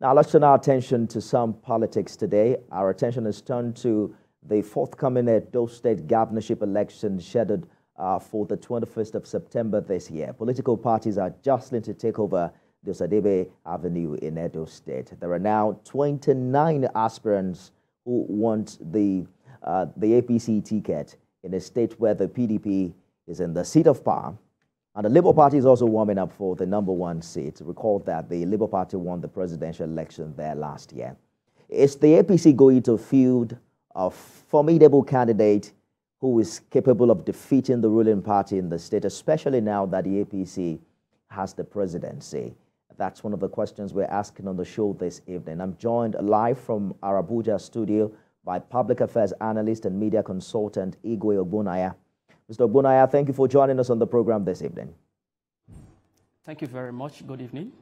Now, let's turn our attention to some politics today. Our attention is turned to the forthcoming Edo State governorship election scheduled for the 21st of September this year. Political parties are jostling to take over the Osadebe Avenue in Edo State. There are now 29 aspirants who want the APC ticket in a state where the PDP is in the seat of power. And the Labour Party is also warming up for the #1 seat. Recall that the Labour Party won the presidential election there last year. Is the APC going to field a formidable candidate who is capable of defeating the ruling party in the state, especially now that the APC has the presidency? That's one of the questions we're asking on the show this evening. I'm joined live from our Abuja studio by public affairs analyst and media consultant Igwe Ogbonaya. Mr. Ogbonaya, thank you for joining us on the program this evening. Thank you very much. Good evening.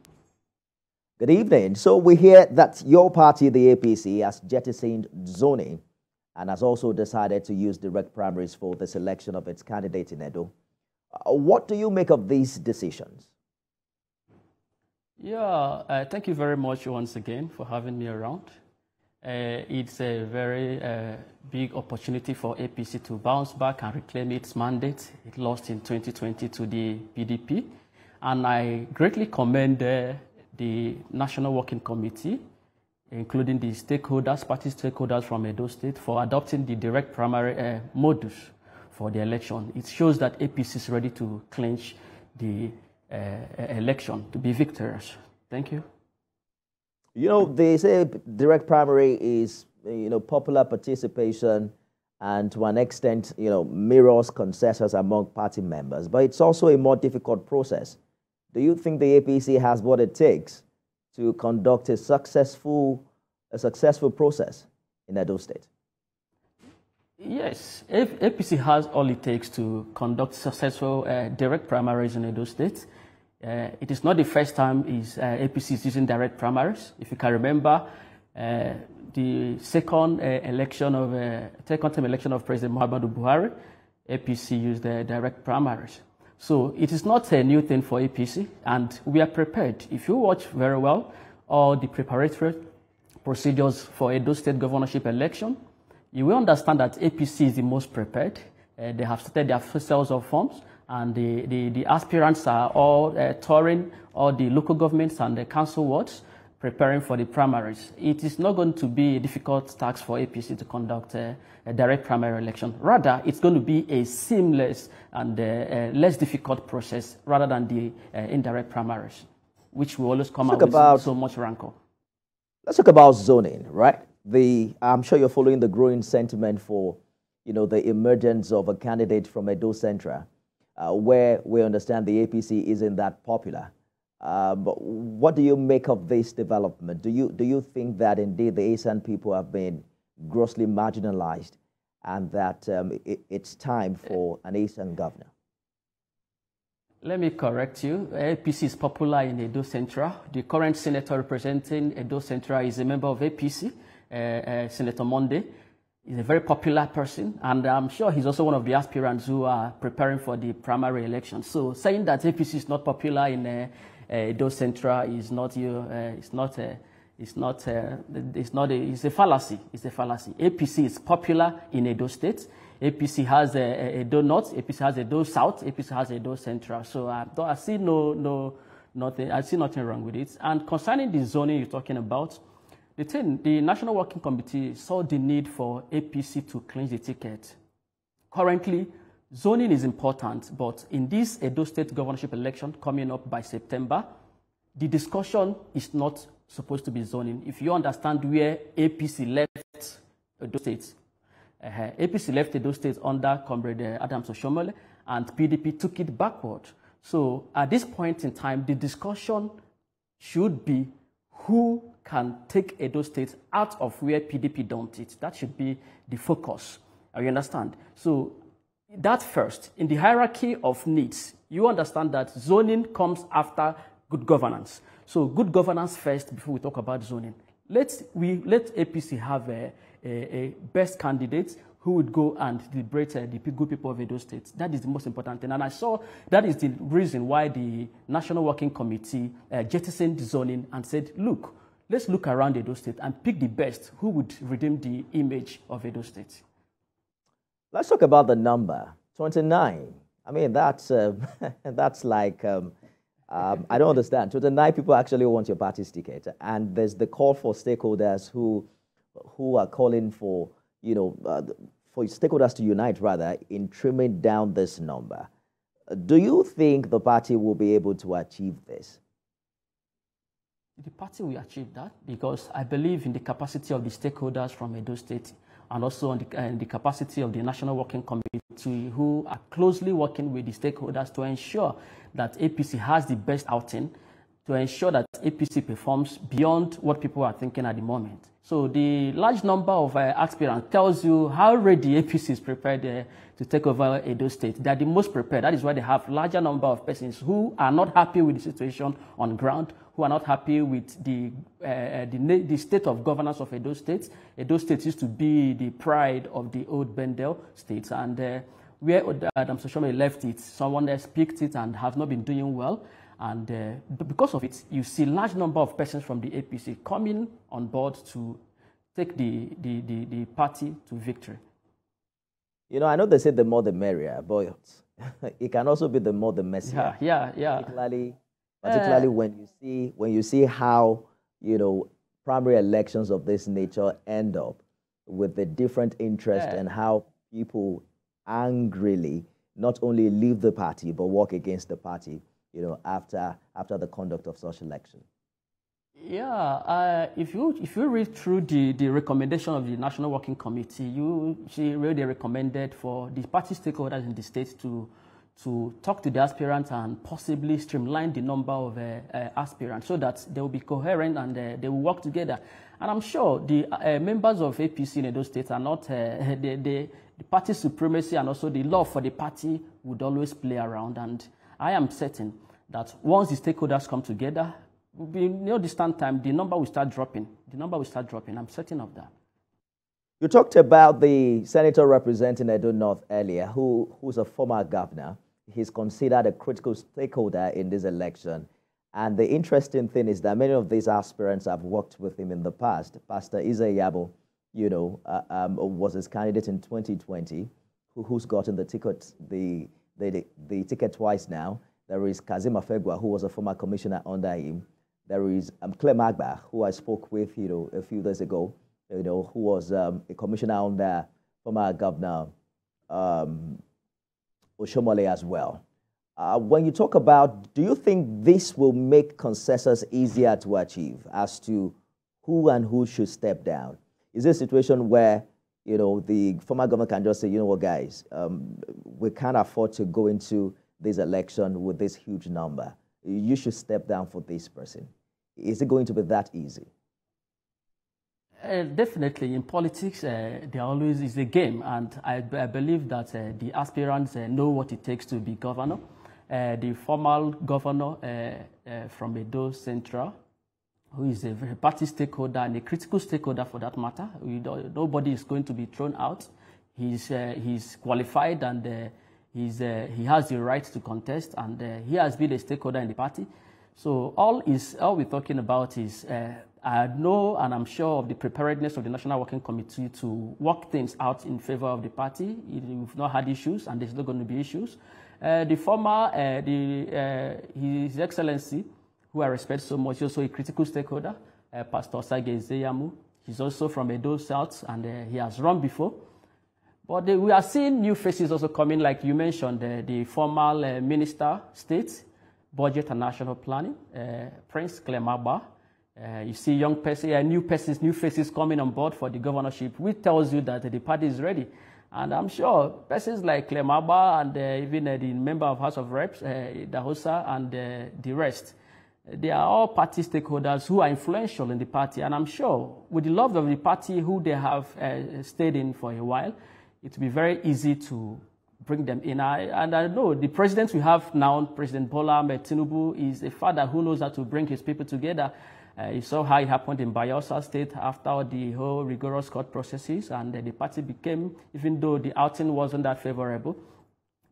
Good evening. So we hear that your party, the APC, has jettisoned zoning and has also decided to use direct primaries for the selection of its candidate in Edo. What do you make of these decisions? Yeah, thank you very much once again for having me around. It's a very big opportunity for APC to bounce back and reclaim its mandate. It lost in 2020 to the PDP. And I greatly commend the National Working Committee, including the stakeholders, party stakeholders from Edo State, for adopting the direct primary modus for the election. It shows that APC is ready to clinch the election, to be victorious. Thank you. You know, they say direct primary is, popular participation and to an extent, mirrors consensus among party members, but it's also a more difficult process. Do you think the APC has what it takes to conduct a successful process in Edo State? Yes, APC has all it takes to conduct successful direct primaries in Edo State. It is not the first time APC is using direct primaries. If you can remember, the second term election of President Muhammadu Buhari, APC used direct primaries. So it is not a new thing for APC, and we are prepared. If you watch very well all the preparatory procedures for Edo State governorship election, you will understand that APC is the most prepared. They have started their first sales of forms, and the aspirants are all touring all the local governments and the council wards, preparing for the primaries. It is not going to be a difficult task for APC to conduct a direct primary election. Rather, it's going to be a seamless and less difficult process rather than the indirect primaries, which will always come out with so much rancor. Let's talk about zoning, right? I'm sure you're following the growing sentiment for, the emergence of a candidate from Edo Central, where we understand the APC isn't that popular. But what do you make of this development? Do you think that indeed the ASAN people have been grossly marginalized and that it's time for an ASAN governor? Let me correct you. APC is popular in Edo Central. The current senator representing Edo Central is a member of APC, Senator Monday. He's a very popular person, and I'm sure he's also one of the aspirants who are preparing for the primary election. So saying that APC is not popular in Edo Central is not it's a fallacy. It's a fallacy. APC is popular in Edo State. APC has Edo North, APC has Edo South, APC has Edo Central. So I see nothing wrong with it. And concerning the zoning you're talking about, the National Working Committee saw the need for APC to clinch the ticket. Currently, zoning is important, but in this Edo State governorship election coming up by September, the discussion is not supposed to be zoning. If you understand where APC left Edo State, APC left Edo State under Comrade Oshiohmole, and PDP took it backward. So at this point in time, the discussion should be who can take Edo State out of where PDP dumped it. That should be the focus. You understand? So that first, in the hierarchy of needs, you understand that zoning comes after good governance. So good governance first before we talk about zoning. Let APC have a best candidate who would go and liberate the good people of Edo State. That is the most important thing. And I saw that is the reason why the National Working Committee jettisoned zoning and said, look, let's look around Edo State and pick the best who would redeem the image of Edo State. Let's talk about the number, 29. I mean, that's like, I don't understand. 29 people actually want your party's ticket. And there's the call for stakeholders who are calling for, for stakeholders to unite, rather, in trimming down this number. Do you think the party will be able to achieve this? The party will achieve that because I believe in the capacity of the stakeholders from Edo State and also in the capacity of the National Working Committee, who are closely working with the stakeholders to ensure that APC has the best outing, to ensure that APC performs beyond what people are thinking at the moment. So the large number of aspirants tells you how ready APC is prepared to take over Edo State. They are the most prepared. That is why they have larger number of persons who are not happy with the situation on ground, who are not happy with the state of governance of Edo State. Edo State used to be the pride of the old Bendel states, and where Oshiohmole left it, someone else picked it and have not been doing well. And because of it, you see large number of persons from the APC coming on board to take the party to victory. I know they say the more the merrier, but it can also be the more the messier. Yeah. Particularly when you see how primary elections of this nature end up with the different interests and how people angrily not only leave the party but work against the party. After the conduct of such election. Yeah, if you read through the recommendation of the National Working Committee, you see where they recommended for the party stakeholders in the state to talk to the aspirants and possibly streamline the number of aspirants so that they will be coherent and they will work together. And I'm sure the members of APC in Edo State are not, the party supremacy and also the love for the party would always play around. And I am certain that once the stakeholders come together, distant time, the number will start dropping. I'm certain of that. You talked about the senator representing Edo North earlier, who's a former governor. He's considered a critical stakeholder in this election. And the interesting thing is that many of these aspirants have worked with him in the past. Pastor Yabo, was his candidate in 2020, who's gotten the ticket, the ticket twice now. There is Kazim Afegwa, who was a former commissioner under him. There is Clem Agba, who I spoke with, a few days ago, who was a commissioner under former governor Oshiohmole as well. When you talk about, do you think this will make consensus easier to achieve as to who should step down? Is this a situation where the former governor can just say, you know what, guys, we can't afford to go into this election with this huge number. You should step down for this person. Is it going to be that easy? Definitely. In politics, there always is a game, and I believe that the aspirants know what it takes to be governor. The former governor from Edo Central, who is a party stakeholder and a critical stakeholder for that matter. Nobody is going to be thrown out. He's qualified and he has the right to contest, and he has been a stakeholder in the party. So all we're talking about is I know and I'm sure of the preparedness of the National Working Committee to work things out in favor of the party. We've not had issues, and there's not going to be issues. The former, His Excellency, who I respect so much, is also a critical stakeholder, Pastor Osadebe. He's also from Edo South, and he has run before. But we are seeing new faces also coming, like you mentioned, the former Minister, State, Budget and National Planning, Prince Clemagba. You see new faces coming on board for the governorship, which tells you that the party is ready. And I'm sure persons like Clemagba and even the member of House of Reps, Dahosa, and the rest, they are all party stakeholders who are influential in the party. And I'm sure with the love of the party who they have stayed in for a while, it will be very easy to bring them in. And I know the president we have now, President Bola Ahmed Tinubu, is a father who knows how to bring his people together. You saw how it happened in Bayelsa State after the whole rigorous court processes, and the party became, even though the outing wasn't that favorable.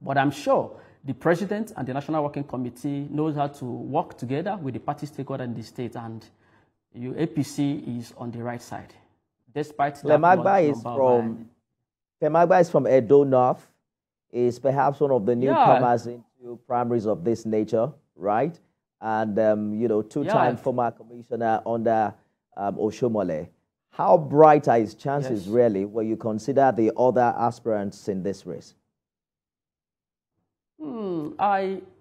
But I'm sure the president and the National Working Committee knows how to work together with the party stakeholder in the state, and APC is on the right side. Despite Clemagba is from Edo North, is perhaps one of the newcomers into primaries of this nature, right? And, two-time former commissioner under Oshiohmole. How bright are his chances, really, when you consider the other aspirants in this race?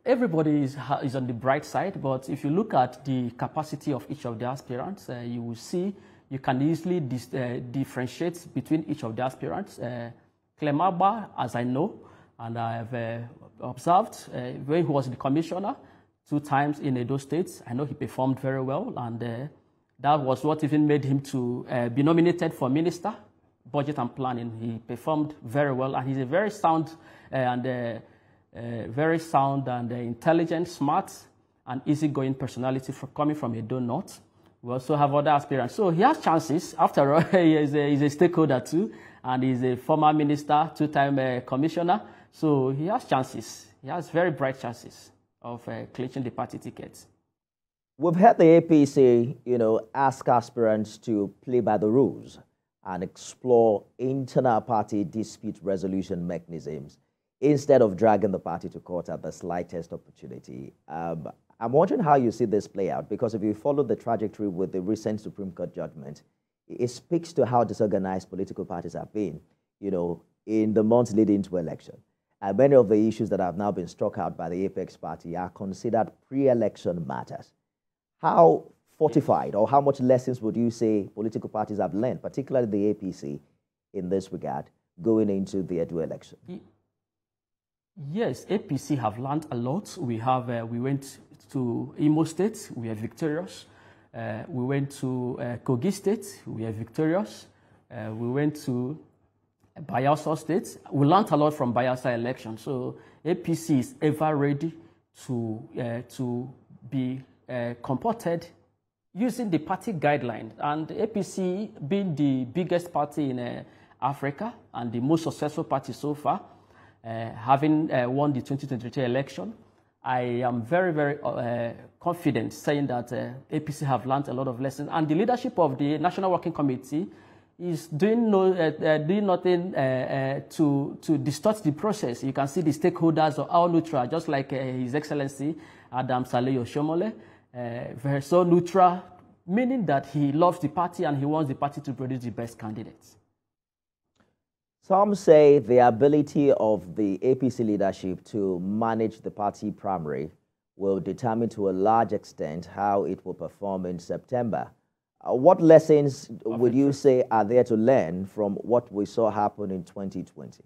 Everybody is on the bright side, but if you look at the capacity of each of the aspirants, you will see you can easily differentiate between each of the aspirants. Clemagba, as I know, and I have observed, when he was the commissioner 2 times in Edo State, I know he performed very well, and that was what even made him to be nominated for Minister, Budget and Planning. He performed very well, and he's a very sound and intelligent, smart, and easygoing personality coming from Edo North. We also have other aspirants. So he has chances. After all, he's a stakeholder too, and he's a former minister, 2-time commissioner. So he has chances. He has very bright chances of clinching the party tickets. We've had the APC, ask aspirants to play by the rules and explore internal party dispute resolution mechanisms instead of dragging the party to court at the slightest opportunity. I'm wondering how you see this play out, because if you follow the trajectory with the recent Supreme Court judgment, it speaks to how disorganized political parties have been, in the months leading to election. And many of the issues that have now been struck out by the Apex Party are considered pre-election matters. How fortified or how much lessons would you say political parties have learned, particularly the APC, in this regard, going into the Edo election? Yes, APC have learned a lot. We went to Imo State, we are victorious. We went to Kogi State, we are victorious. We went to Bayelsa State. We learned a lot from Bayelsa election. So APC is ever ready to be comported using the party guidelines. And APC, being the biggest party in Africa and the most successful party so far, having won the 2023 election, I am very, very confident saying that APC have learned a lot of lessons. And the leadership of the National Working Committee is doing nothing to distort the process. You can see the stakeholders are all neutral, just like His Excellency Adam Saleh Oshiohmole, very so neutral, meaning that he loves the party and he wants the party to produce the best candidates. Some say the ability of the APC leadership to manage the party primary will determine to a large extent how it will perform in September. What lessons would you say are there to learn from what we saw happen in 2020?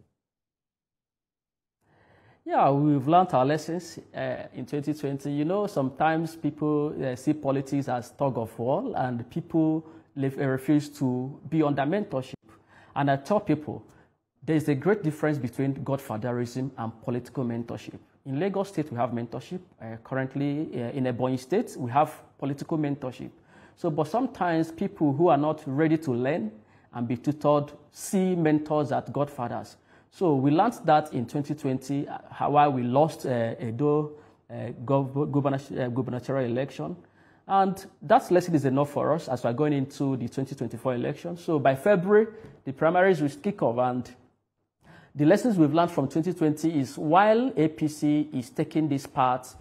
Yeah, we've learned our lessons in 2020. Sometimes people see politics as tug of war, and people refuse to be under mentorship. And I tell people, there's a great difference between godfatherism and political mentorship. In Lagos State, we have mentorship. Currently, in Ebonyi State, we have political mentorship. But sometimes people who are not ready to learn and be tutored see mentors as godfathers. So we learned that in 2020, while we lost Edo gubernatorial election. And that lesson is enough for us as we're going into the 2024 election. So by February, the primaries will kick off. And the lessons we've learned from 2020 is while APC is taking this part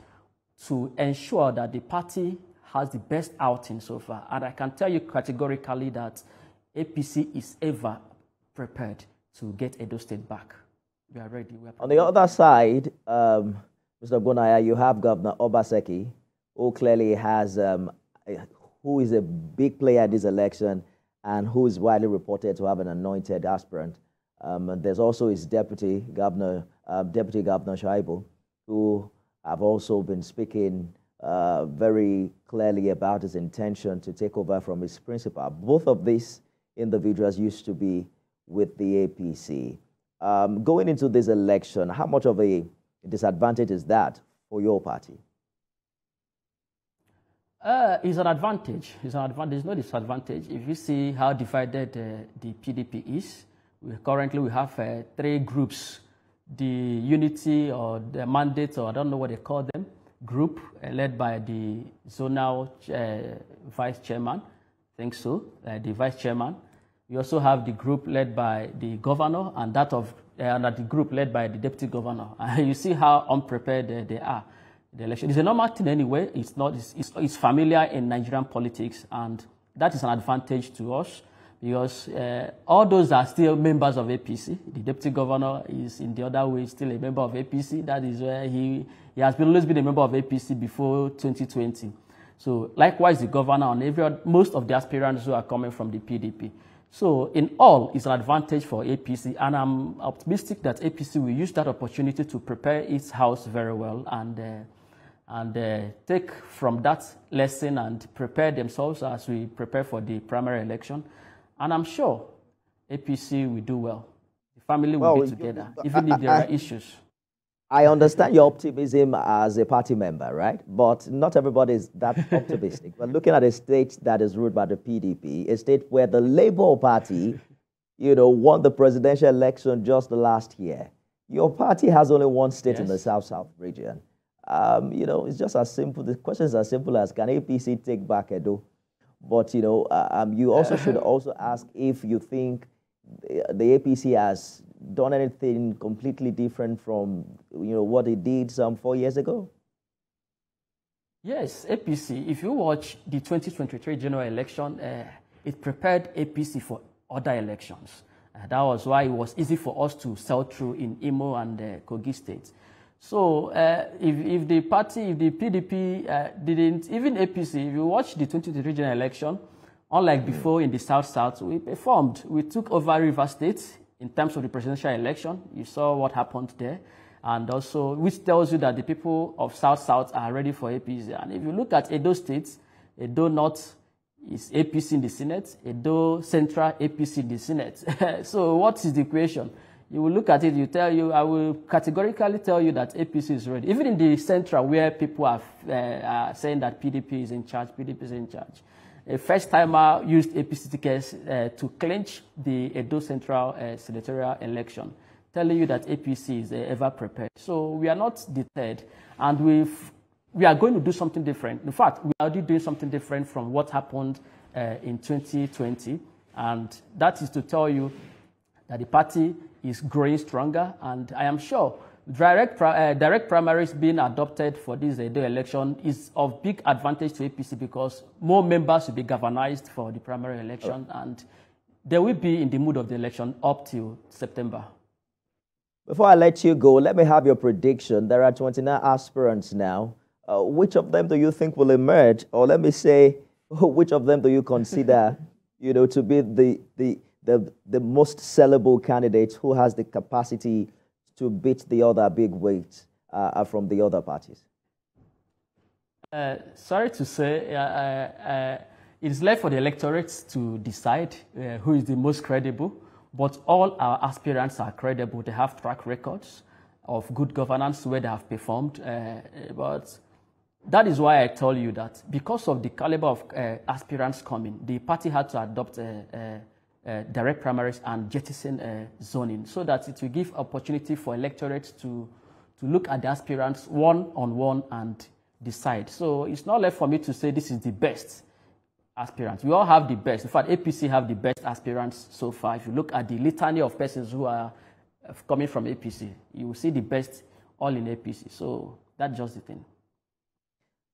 to ensure that the party has the best outing so far. And I can tell you categorically that APC is ever prepared to get Edo State back. We are ready. On the other side, Mr. Bonaya, you have Governor Obaseki, who clearly has, who is a big player in this election and who is widely reported to have an anointed aspirant. And there's also his Deputy Governor Shaibu, who have also been speaking very clearly about his intention to take over from his principal. Both of these individuals used to be with the APC. Going into this election, how much of a disadvantage is that for your party? It's an advantage. It's an advantage, no disadvantage. If you see how divided the PDP is, currently we have 3 groups. The unity or the mandate, or I don't know what they call them, group led by the zonal vice chairman, I think so, the vice chairman. We also have the group led by the governor and the group led by the deputy governor. You see how unprepared they are. The election is a normal thing anyway. It's familiar in Nigerian politics, and that is an advantage to us because all those are still members of APC. The deputy governor is in the other way still a member of APC. That is where he has always been a member of APC before 2020. So likewise, the governor and most of the aspirants who are coming from the PDP. So in all, it's an advantage for APC, and I'm optimistic that APC will use that opportunity to prepare its house very well and take from that lesson and prepare themselves as we prepare for the primary election. And I'm sure APC will do well. The family will be together, even if there are issues. I understand your optimism as a party member, right? But not everybody is that optimistic. We're looking at a state that is ruled by the PDP, a state where the Labour Party, won the presidential election just the last year. Your party has only one state in the South-South region. It's just as simple. The question is as simple as, can APC take back Edo? But, you also should also ask if you think the APC has done anything completely different from, what it did some 4 years ago? Yes, APC, if you watch the 2023 general election, it prepared APC for other elections. That was why it was easy for us to sell through in Imo and Kogi states. So if the PDP didn't, even APC, if you watch the 2023 general election, unlike before in the South-South, we performed. We took over River State in terms of the presidential election. You saw what happened there. And also, which tells you that the people of South-South are ready for APC. And if you look at Edo State, Edo North is APC in the Senate, Edo Central APC in the Senate. So what is the equation? You will look at it, I will categorically tell you that APC is ready. Even in the Central, where people are saying that PDP is in charge, a first-timer used APC tickets to clinch the Edo Central senatorial election, telling you that APC is ever prepared. So we are not deterred, and we are going to do something different. In fact, we are already doing something different from what happened in 2020, and that is to tell you that the party is growing stronger, and I am sure direct primaries being adopted for this Edo election is of big advantage to APC because more members will be galvanized for the primary election, and they will be in the mood of the election up till September. Before I let you go, let me have your prediction. There are 29 aspirants now. Which of them do you think will emerge? Or let me say, which of them do you consider, to be the most sellable candidate who has the capacity to beat the other big weights from the other parties? Sorry to say, it's left for the electorates to decide who is the most credible, but all our aspirants are credible. They have track records of good governance where they have performed, but that is why I told you that because of the caliber of aspirants coming, the party had to adopt direct primaries and jettison zoning so that it will give opportunity for electorates to look at the aspirants one-on-one and decide. So it's not left for me to say this is the best aspirants. We all have the best. In fact, APC have the best aspirants so far. If you look at the litany of persons who are coming from APC, you will see the best all in APC. So that's just the thing.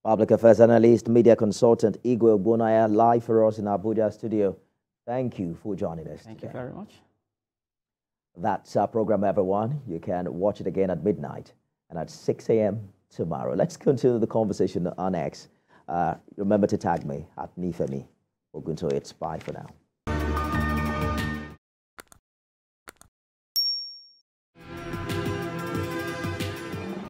Public affairs analyst, media consultant Igwe Ogbonaya, live for us in Abuja studio. Thank you for joining us. Thank you very much. That's our program, everyone. You can watch it again at midnight and at 6 a.m. tomorrow. Let's continue the conversation on X. Remember to tag me at Nifemi Ogunto. It's bye for now.